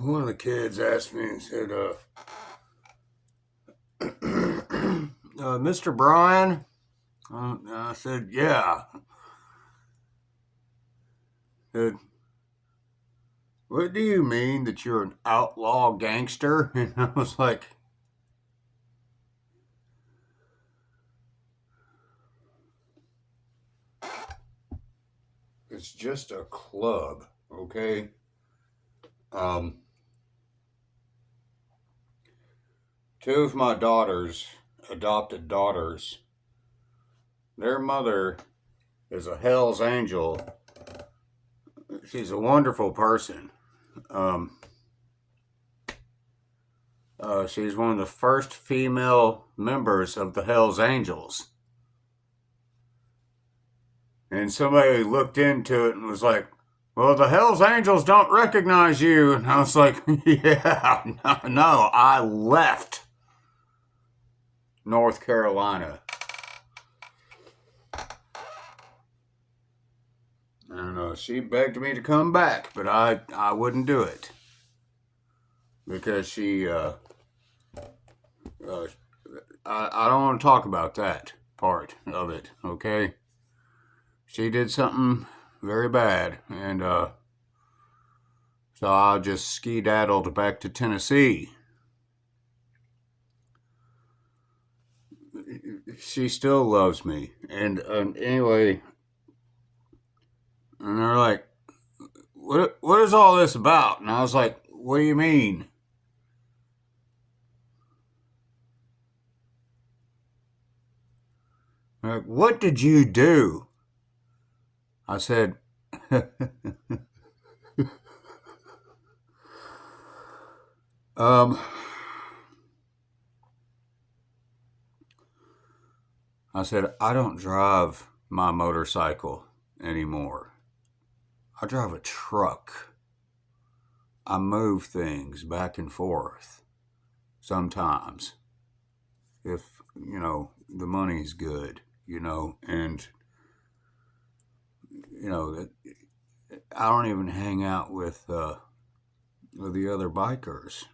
one of the kids asked me and said, Mr. Brian? I said, yeah. Said, what do you mean that you're an outlaw gangster? And I was like, it's just a club, okay? Um, Two of my daughters, adopted daughters, their mother is a Hell's Angel. She's a wonderful person. Um, she's one of the first female members of the Hell's Angels. And somebody looked into it and was like, well, the Hell's Angels don't recognize you. And I was like, yeah, no, I left North Carolina. I don't know. She begged me to come back, but I wouldn't do it because I don't want to talk about that part of it, okay? She did something very bad, and so I just skedaddled back to Tennessee. She still loves me, and anyway, and they're like, what is all this about? And I was like, what do you mean? They're like, what did you do? I said, um, I said, I don't drive my motorcycle anymore. I drive a truck. I move things back and forth sometimes if, the money's good, and, I don't even hang out with the other bikers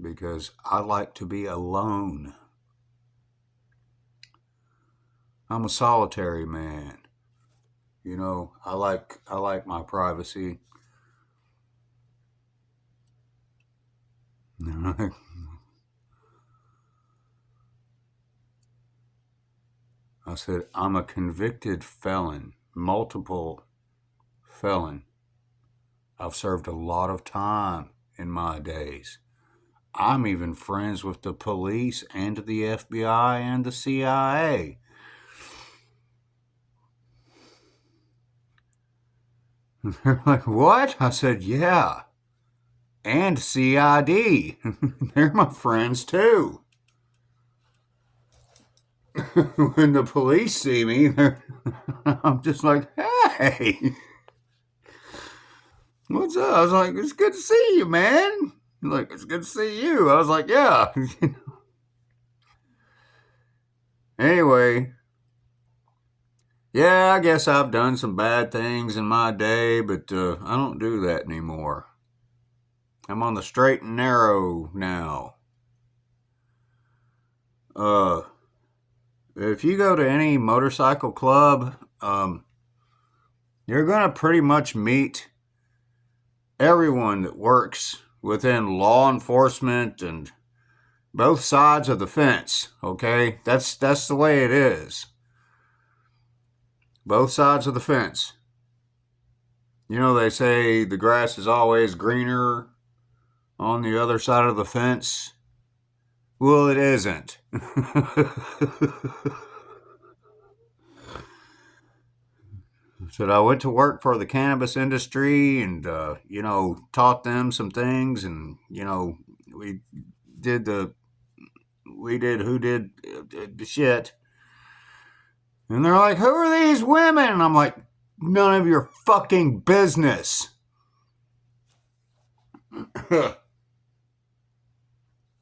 because I like to be alone. I'm a solitary man. I like my privacy. I said, I'm a convicted felon, multiple felon. I've served a lot of time in my days. I'm even friends with the police and the FBI and the CIA. They're like, what? I said, yeah. And CID. They're my friends too. When the police see me, I'm just like, hey, what's up? I was like, it's good to see you, man. Like, it's good to see you. I was like, yeah. Anyway, yeah, I guess I've done some bad things in my day, but I don't do that anymore. I'm on the straight and narrow now. Uh, if you go to any motorcycle club, you're going to pretty much meet everyone that works within law enforcement and both sides of the fence, okay? That's the way it is. Both sides of the fence. They say the grass is always greener on the other side of the fence. Well, it isn't. So I went to work for the cannabis industry and, taught them some things. And, we did who did the shit. And they're like, who are these women? And I'm like, none of your fucking business.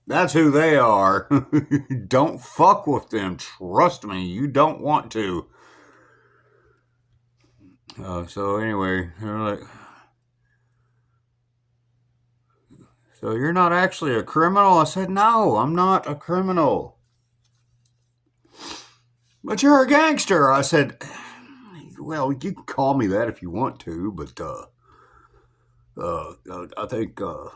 That's who they are. Don't fuck with them. Trust me, you don't want to. So anyway, they're like, So you're not actually a criminal? I said, no, I'm not a criminal. But you're a gangster. I said, well, you can call me that if you want to, but I think I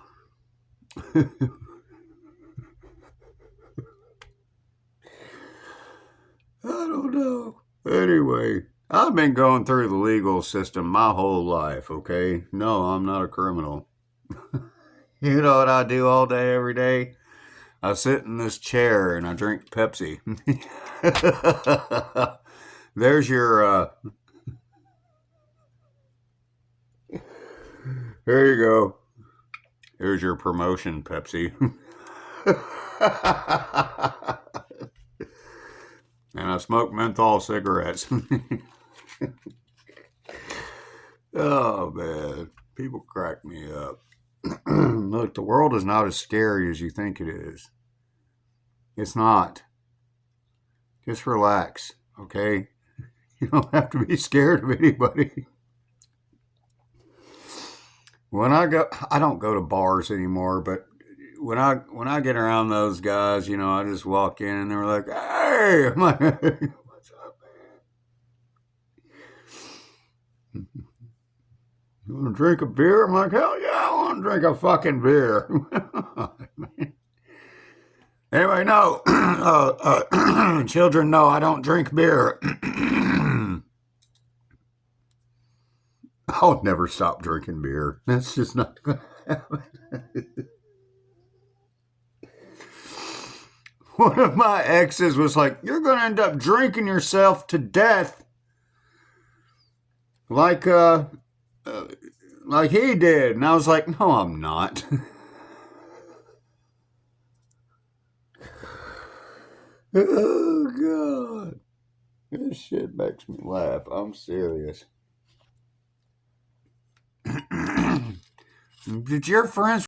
don't know. Anyway, I've been going through the legal system my whole life, okay? No, I'm not a criminal. You know what I do all day, every day? I sit in this chair and I drink Pepsi. There's your, there you go. Here's your promotion, Pepsi. And I smoke menthol cigarettes. Oh, man. People crack me up. Look, the world is not as scary as you think it is. It's not. Just relax, okay? You don't have to be scared of anybody. I don't go to bars anymore, but when I get around those guys, I just walk in and they're like, "Hey," I'm like, "What's up, man? You want to drink a beer?" I'm like, "Hell yeah, I want to drink a fucking beer." Anyway, no, children, no, I don't drink beer. I'll never stop drinking beer. That's just not going to happen. One of my exes was like, "You're going to end up drinking yourself to death like like he did." And I was like, "No, I'm not." Oh God. This shit makes me laugh. I'm serious. Did your friends